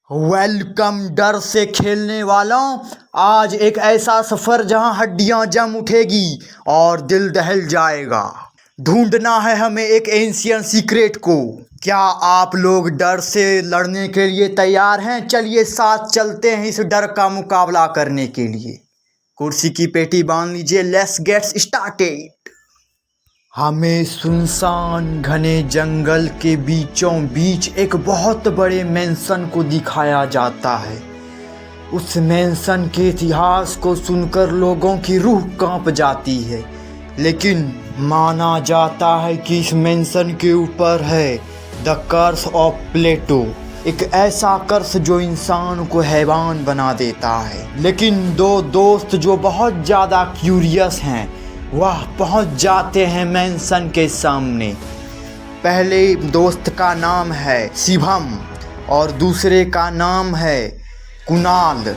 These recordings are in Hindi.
वेलकम डर से खेलने वालों। आज एक ऐसा सफर जहां हड्डियां जम उठेगी और दिल दहल जाएगा। ढूंढना है हमें एक एंशियंट सीक्रेट को। क्या आप लोग डर से लड़ने के लिए तैयार हैं? चलिए साथ चलते हैं इस डर का मुकाबला करने के लिए। कुर्सी की पेटी बांध लीजिए। Let's get started. हमें सुनसान घने जंगल के बीचों बीच एक बहुत बड़े मैंसन को दिखाया जाता है। उस मैंसन के इतिहास को सुनकर लोगों की रूह कांप जाती है, लेकिन माना जाता है कि इस मैंसन के ऊपर है द कर्स ऑफ प्लेटो, एक ऐसा कर्स जो इंसान को हैवान बना देता है। लेकिन दो दोस्त जो बहुत ज़्यादा क्यूरियस हैं वह पहुंच जाते हैं मैंसन के सामने। पहले दोस्त का नाम है शिवम और दूसरे का नाम है कुणाल।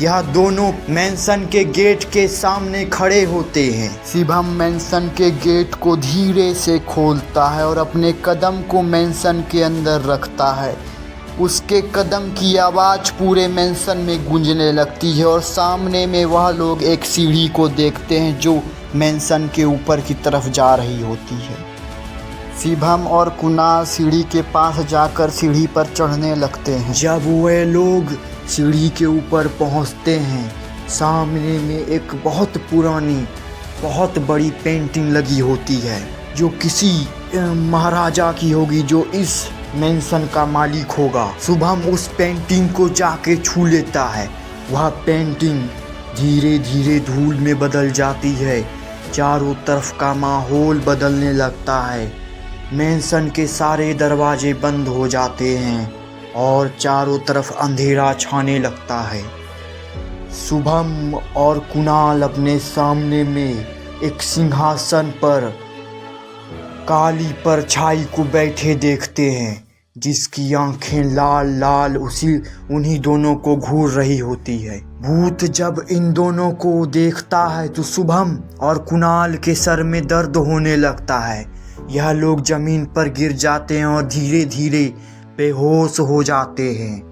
यह दोनों मैंसन के गेट के सामने खड़े होते हैं। शिवम मैंसन के गेट को धीरे से खोलता है और अपने कदम को मैंसन के अंदर रखता है। उसके कदम की आवाज़ पूरे मैंसन में गूंजने लगती है और सामने में वह लोग एक सीढ़ी को देखते हैं जो मैंसन के ऊपर की तरफ जा रही होती है। शिवम और कुणाल सीढ़ी के पास जाकर सीढ़ी पर चढ़ने लगते हैं। जब वे लोग सीढ़ी के ऊपर पहुंचते हैं, सामने में एक बहुत पुरानी बहुत बड़ी पेंटिंग लगी होती है जो किसी महाराजा की होगी जो इस मैंसन का मालिक होगा। शुभम उस पेंटिंग को जाके छू लेता है। वह पेंटिंग धीरे धीरे धूल में बदल जाती है। चारों तरफ का माहौल बदलने लगता है। मैंसन के सारे दरवाजे बंद हो जाते हैं और चारों तरफ अंधेरा छाने लगता है। शुभम और कुणाल अपने सामने में एक सिंहासन पर काली परछाई को बैठे देखते हैं, जिसकी आंखें लाल लाल उन्हीं दोनों को घूर रही होती है। भूत जब इन दोनों को देखता है तो शुभम और कुणाल के सर में दर्द होने लगता है। यह लोग जमीन पर गिर जाते हैं और धीरे धीरे बेहोश हो जाते हैं।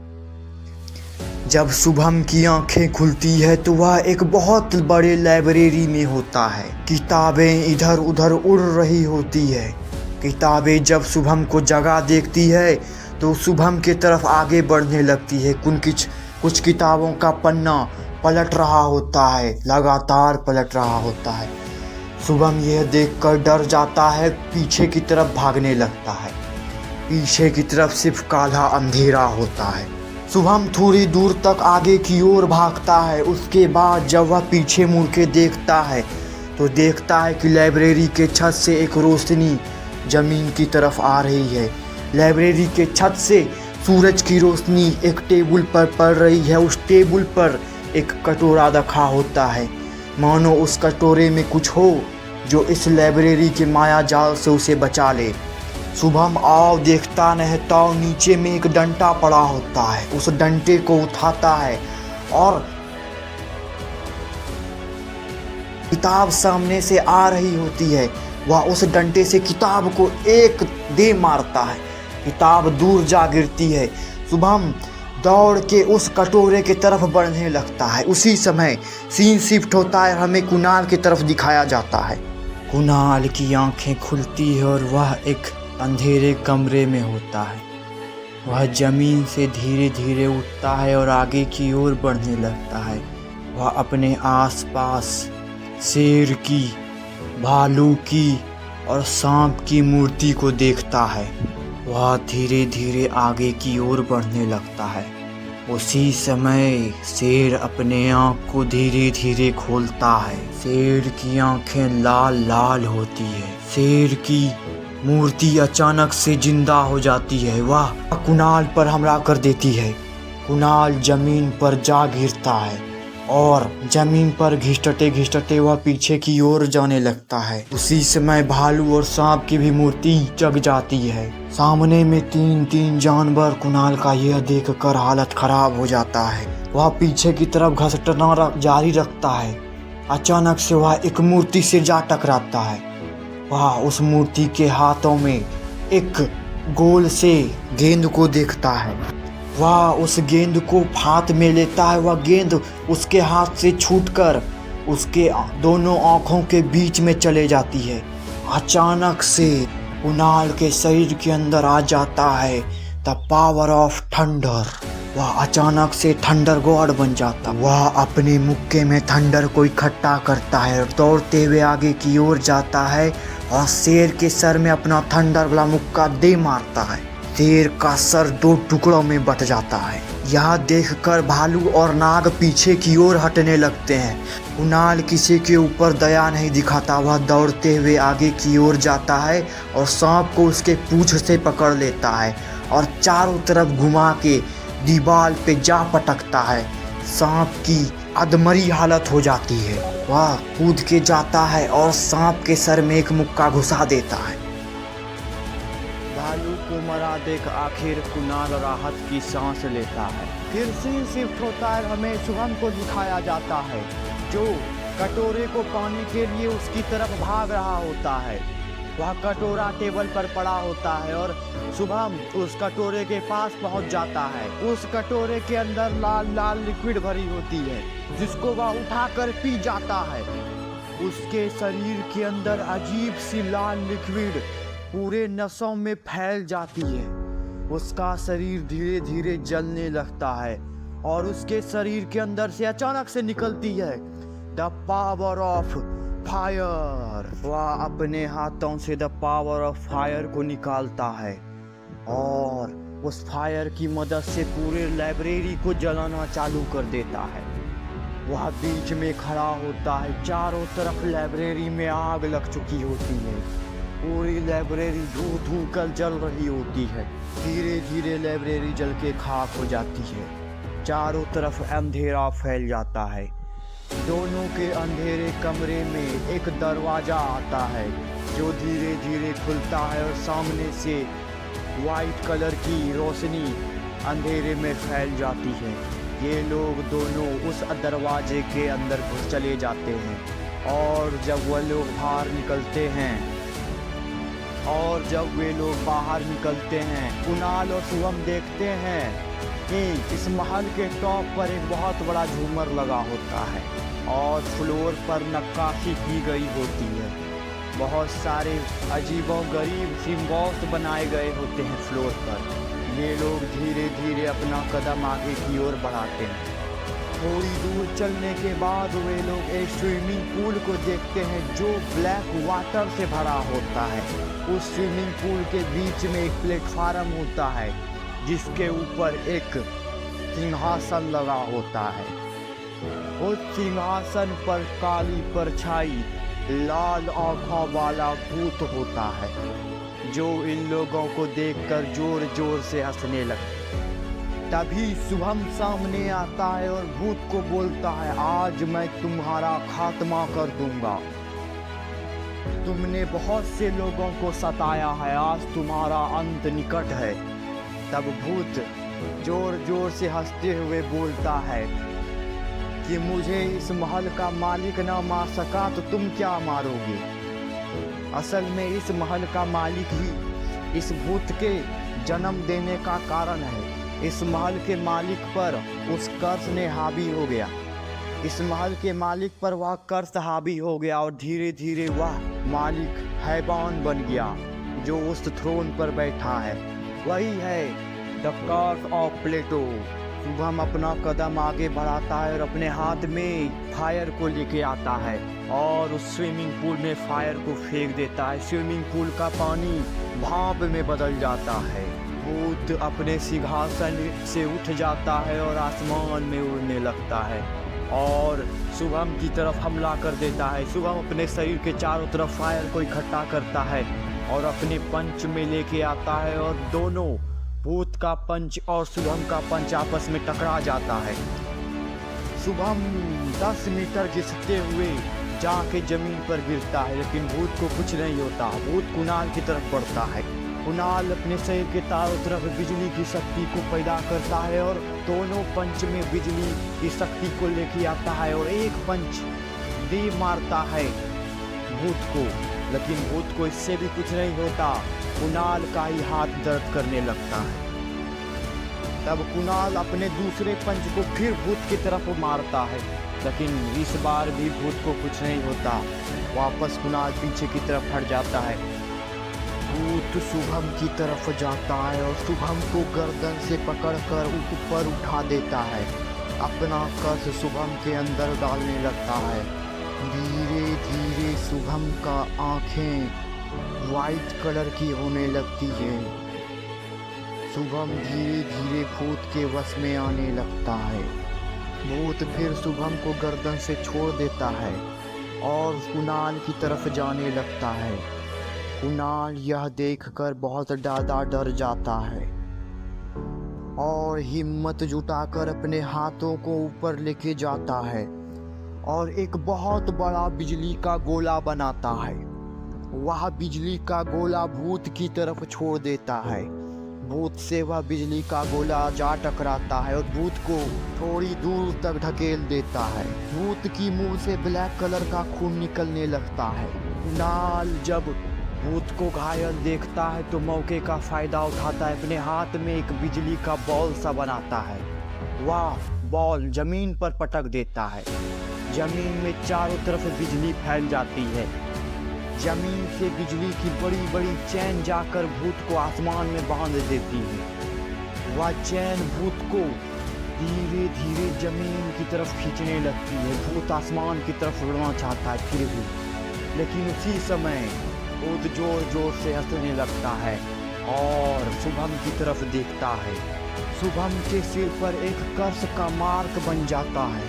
जब शुभम की आंखें खुलती है तो वह एक बहुत बड़े लाइब्रेरी में होता है। किताबें इधर उधर उड़ रही होती है। किताबें जब शुभम को जगह देखती है तो शुभम की तरफ आगे बढ़ने लगती है। कुछ किताबों का पन्ना पलट रहा होता है, लगातार पलट रहा होता है। शुभम यह देखकर डर जाता है, पीछे की तरफ भागने लगता है। पीछे की तरफ सिर्फ काला अंधेरा होता है। शुभम थोड़ी दूर तक आगे की ओर भागता है। उसके बाद जब वह पीछे मुड़ के देखता है तो देखता है कि लाइब्रेरी के छत से एक रोशनी जमीन की तरफ आ रही है। लाइब्रेरी के छत से सूरज की रोशनी एक टेबल पर पड़ रही है। उस टेबल पर एक कटोरा रखा होता है, मानो उस कटोरे में कुछ हो जो इस लाइब्रेरी के माया जाल से उसे बचा ले। शुभम आओ देखता नहीं तो नीचे में एक डंडा पड़ा होता है। उस डंडे को उठाता है और किताब सामने से आ रही होती है। वह उस डंडे से किताब को एक दे मारता है। किताब दूर जा गिरती है। शुभम दौड़ के उस कटोरे की तरफ बढ़ने लगता है। उसी समय सीन शिफ्ट होता है, हमें कुणाल की तरफ दिखाया जाता है। कुणाल की आंखें खुलती है और वह एक अंधेरे कमरे में होता है। वह जमीन से धीरे धीरे उठता है और आगे की ओर बढ़ने लगता है। वह अपने आसपास शेर की, भालू की और सांप की मूर्ति को देखता है। वह धीरे धीरे आगे की ओर बढ़ने लगता है। उसी समय शेर अपने आँख को धीरे धीरे खोलता है। शेर की आंखें लाल लाल होती है। शेर की मूर्ति अचानक से जिंदा हो जाती है। वह कुणाल पर हमला कर देती है। कुणाल जमीन पर जा गिरता है और जमीन पर घिसटते घिसटते वह पीछे की ओर जाने लगता है। उसी समय भालू और सांप की भी मूर्ति जग जाती है। सामने में तीन जानवर। कुणाल का यह देखकर हालत खराब हो जाता है। वह पीछे की तरफ घसटना जारी रखता है। अचानक से वह एक मूर्ति से जा टकराता है। वह उस मूर्ति के हाथों में एक गोल से गेंद को देखता है। वह उस गेंद को हाथ में लेता है। वह गेंद उसके हाथ से छूटकर उसके दोनों आँखों के बीच में चले जाती है। अचानक से कुणाल के शरीर के अंदर आ जाता है द पावर ऑफ थंडर। वह अचानक से थंडर गॉड बन जाता। वह अपने मुक्के में थंडर को इकट्ठा करता है और दौड़ते हुए आगे की ओर जाता है और शेर के सर में अपना थंडर वाला मुक्का दे मारता है। शेर का सर 2 टुकड़ों में बट जाता है। यह देखकर भालू और नाग पीछे की ओर हटने लगते हैं। कुणाल किसी के ऊपर दया नहीं दिखाता। वह दौड़ते हुए आगे की ओर जाता है और सांप को उसके पूंछ से पकड़ लेता है और चारों तरफ घुमा के दीवार पे जा पटकता है। सांप की अधमरी हालत हो जाती है। वह कूद के जाता है और सांप के सर में एक मुक्का घुसा देता है। भालू को मरा देख आखिर कुणाल राहत की सांस लेता है। फिर सीन शिफ्ट होता है। हमें शुभम को दिखाया जाता है जो कटोरे को पाने के लिए उसकी तरफ भाग रहा होता है। वह कटोरा टेबल पर पड़ा होता है और शुभम उस कटोरे के पास पहुंच जाता है। उस कटोरे के अंदर लाल लाल लिक्विड भरी होती है जिसको वह उठाकर पी जाता है। उसके शरीर के अंदर अजीब सी लाल लिक्विड पूरे नसों में फैल जाती है। उसका शरीर धीरे धीरे जलने लगता है और उसके शरीर के अंदर से अचानक से निकलती है द पावर ऑफ फायर। वह अपने हाथों से द पावर ऑफ फायर को निकालता है और उस फायर की मदद से पूरे लाइब्रेरी को जलाना चालू कर देता है। वह बीच में खड़ा होता है। चारों तरफ लाइब्रेरी में आग लग चुकी होती है। पूरी लाइब्रेरी धू धू कर जल रही होती है। धीरे धीरे लाइब्रेरी जल के खाक हो जाती है। चारों तरफ अंधेरा फैल जाता है। दोनों के अंधेरे कमरे में एक दरवाजा आता है जो धीरे धीरे खुलता है और सामने से वाइट कलर की रोशनी अंधेरे में फैल जाती है। ये लोग दोनों उस दरवाजे के अंदर घुस चले जाते हैं और जब वे लोग बाहर निकलते हैं कुणाल और शुभम देखते हैं कि इस महल के टॉप पर एक बहुत बड़ा झूमर लगा होता है और फ्लोर पर नक्काशी की गई होती है। बहुत सारे अजीबोगरीब सिम्बॉल्स बनाए गए होते हैं फ्लोर पर। ये लोग धीरे धीरे अपना कदम आगे की ओर बढ़ाते हैं। थोड़ी दूर चलने के बाद वे लोग एक स्विमिंग पूल को देखते हैं जो ब्लैक वाटर से भरा होता है। उस स्विमिंग पूल के बीच में एक प्लेटफार्म होता है जिसके ऊपर एक सिंहासन लगा होता है। उस सिंहासन पर काली परछाई लाल आँखों वाला भूत होता है जो इन लोगों को देखकर जोर जोर से हंसने लगता है। तभी शुभम सामने आता है और भूत को बोलता है, आज मैं तुम्हारा खात्मा कर दूंगा। तुमने बहुत से लोगों को सताया है, आज तुम्हारा अंत निकट है। तब भूत जोर जोर से हंसते हुए बोलता है कि मुझे इस महल का मालिक ना मार सका तो तुम क्या मारोगे। असल में इस महल का मालिक ही इस भूत के जन्म देने का कारण है। इस महल के मालिक पर उस कर्स ने हावी हो गया। इस महल के मालिक पर वह कर्स हावी हो गया और धीरे धीरे वह मालिक हैवान बन गया जो उस थ्रोन पर बैठा है। वही है the curse of Plato. Shubham अपना कदम आगे बढ़ाता है और अपने हाथ में फायर को लेके आता है और उस स्विमिंग पूल में फायर को फेंक देता है। स्विमिंग पूल का पानी भाप में बदल जाता है। भूत अपने सिंहासन से उठ जाता है और आसमान में उड़ने लगता है और शुभम की तरफ हमला कर देता है। शुभम अपने शरीर के चारों तरफ फायर को इकट्ठा करता है और अपने पंच में लेके आता है और दोनों भूत का पंच और शुभम का पंच आपस में टकरा जाता है। शुभम 10 मीटर घिसते हुए जाके जमीन पर गिरता है लेकिन भूत को कुछ नहीं होता। भूत कुणाल की तरफ बढ़ता है। कुणाल अपने शरीर के चारों तरफ बिजली की शक्ति को पैदा करता है और दोनों पंच में बिजली की शक्ति को लेके आता है और एक पंच दे मारता है भूत को, लेकिन भूत को इससे भी कुछ नहीं होता। कुणाल का ही हाथ दर्द करने लगता है। तब कुणाल अपने दूसरे पंच को फिर भूत की तरफ मारता है, लेकिन इस बार भी भूत को कुछ नहीं होता। वापस कुणाल पीछे की तरफ हट जाता है। भूत शुभम की तरफ जाता है और शुभम को गर्दन से पकड़कर ऊपर उठा देता है। अपना कर्स शुभम के अंदर डालने लगता है। धीरे धीरे शुभम का आंखें वाइट कलर की होने लगती है। शुभम धीरे धीरे भूत के वश में आने लगता है। भूत फिर शुभम को गर्दन से छोड़ देता है और कुणाल की तरफ जाने लगता है। कुणाल यह देखकर बहुत ज़्यादा डर जाता है और हिम्मत जुटाकर अपने हाथों को ऊपर लेके जाता है और एक बहुत बड़ा बिजली का गोला बनाता है। वह बिजली का गोला भूत की तरफ छोड़ देता है। भूत से वह बिजली का गोला जा टकराता है और भूत को थोड़ी दूर तक ढकेल देता है। भूत की मुंह से ब्लैक कलर का खून निकलने लगता है। कुणाल जब भूत को घायल देखता है तो मौके का फायदा उठाता है। अपने हाथ में एक बिजली का बॉल सा बनाता है। वह बॉल जमीन पर पटक देता है। जमीन में चारों तरफ बिजली फैल जाती है। जमीन से बिजली की बड़ी बड़ी चैन जाकर भूत को आसमान में बांध देती है। वह चैन भूत को धीरे धीरे जमीन की तरफ खींचने लगती है। भूत आसमान की तरफ उड़ना चाहता है फिर भी, लेकिन उसी समय भूत जोर जोर से हंसने लगता है और शुभम की तरफ देखता है। शुभम के सिर पर एक कर्स का मार्क बन जाता है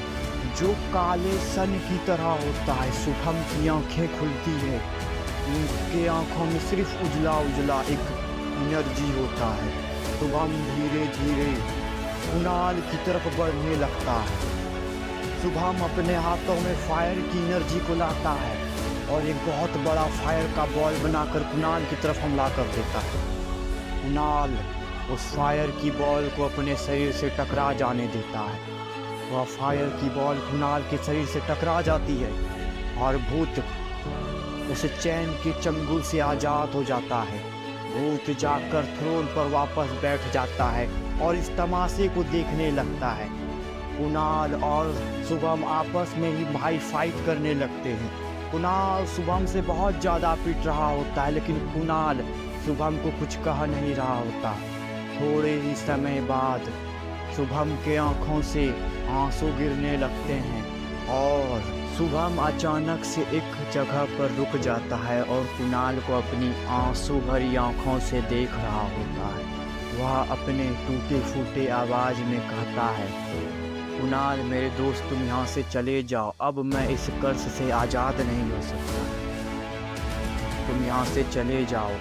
जो काले सन की तरह होता है। शुभम की आंखें खुलती है। उनके आंखों में सिर्फ उजला उजला एक एनर्जी होता है। शुभम धीरे धीरे कुणाल की तरफ बढ़ने लगता है। शुभम अपने हाथों में फायर की एनर्जी को लाता है और एक बहुत बड़ा फायर का बॉल बनाकर कुणाल की तरफ हमला कर देता है। कुणाल उस फायर की बॉल को अपने शरीर से टकरा जाने देता है। वह फायर की बॉल कुणाल के शरीर से टकरा जाती है और भूत उस चैन के चंगुल से आज़ाद हो जाता है। भूत जाकर थ्रोन पर वापस बैठ जाता है और इस तमाशे को देखने लगता है। कुणाल और शुभम आपस में ही भाई फाइट करने लगते हैं। कुणाल शुभम से बहुत ज़्यादा पिट रहा होता है, लेकिन कुणाल शुभम को कुछ कह नहीं रहा होता। थोड़े ही समय बाद शुभम के आँखों से आंसू गिरने लगते हैं और शुभम अचानक से एक जगह पर रुक जाता है और कुणाल को अपनी आंसू भरी आँखों से देख रहा होता है। वह अपने टूटे फूटे आवाज़ में कहता है, कुणाल मेरे दोस्त तुम यहाँ से चले जाओ, अब मैं इस कर्ज से आज़ाद नहीं हो सकता। तुम यहाँ से चले जाओ,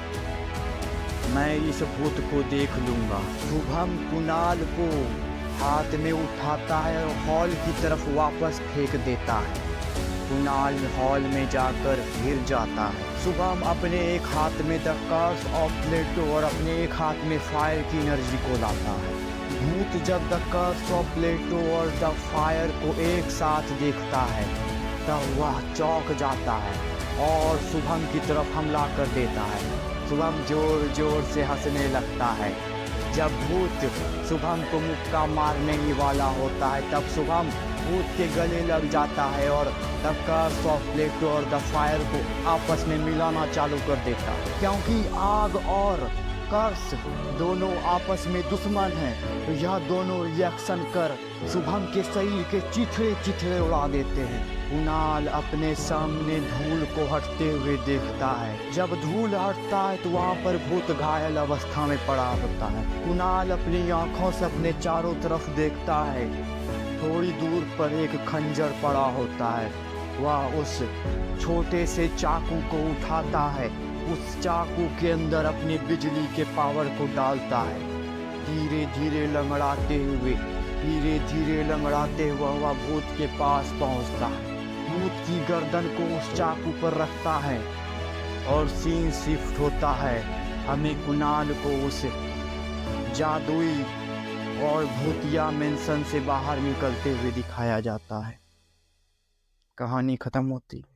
मैं इस भूत को देख लूँगा। शुभम कुणाल को हाथ में उठाता है और हॉल की तरफ वापस फेंक देता है। कुणाल हॉल में जाकर गिर जाता है। शुभम अपने एक हाथ में द कर्स ऑफ प्लेटो और अपने एक हाथ में फायर की एनर्जी को लाता है। भूत जब द कर्स ऑफ प्लेटो और द फायर को एक साथ देखता है तब वह चौंक जाता है और शुभम की तरफ हमला कर देता है। शुभम जोर जोर से हंसने लगता है। जब भूत शुभम को मुक्का मारने ही वाला होता है तब शुभम भूत के गले लग जाता है और द कर्स ऑफ प्लेटो और द फायर को आपस में मिलाना चालू कर देता है। क्योंकि आग और कर्स दोनों आपस में दुश्मन हैं, तो यह दोनों रिएक्शन कर शुभम के शरीर के चिथड़े चिथड़े उड़ा देते हैं। कुणाल अपने सामने धूल को हटते हुए देखता है। जब धूल हटता है तो वहाँ पर भूत घायल अवस्था में पड़ा होता है। कुणाल अपनी आँखों से अपने चारों तरफ देखता है। थोड़ी दूर पर एक खंजर पड़ा होता है। वह उस छोटे से चाकू को उठाता है, उस चाकू के अंदर अपनी बिजली के पावर को डालता है। धीरे धीरे लंगड़ाते हुए वह भूत के पास पहुंचता है। भूत की गर्दन को उस चाकू पर रखता है और सीन शिफ्ट होता है। हमें कुणाल को उस जादुई और भूतिया मेंशन से बाहर निकलते हुए दिखाया जाता है। कहानी खत्म होती है।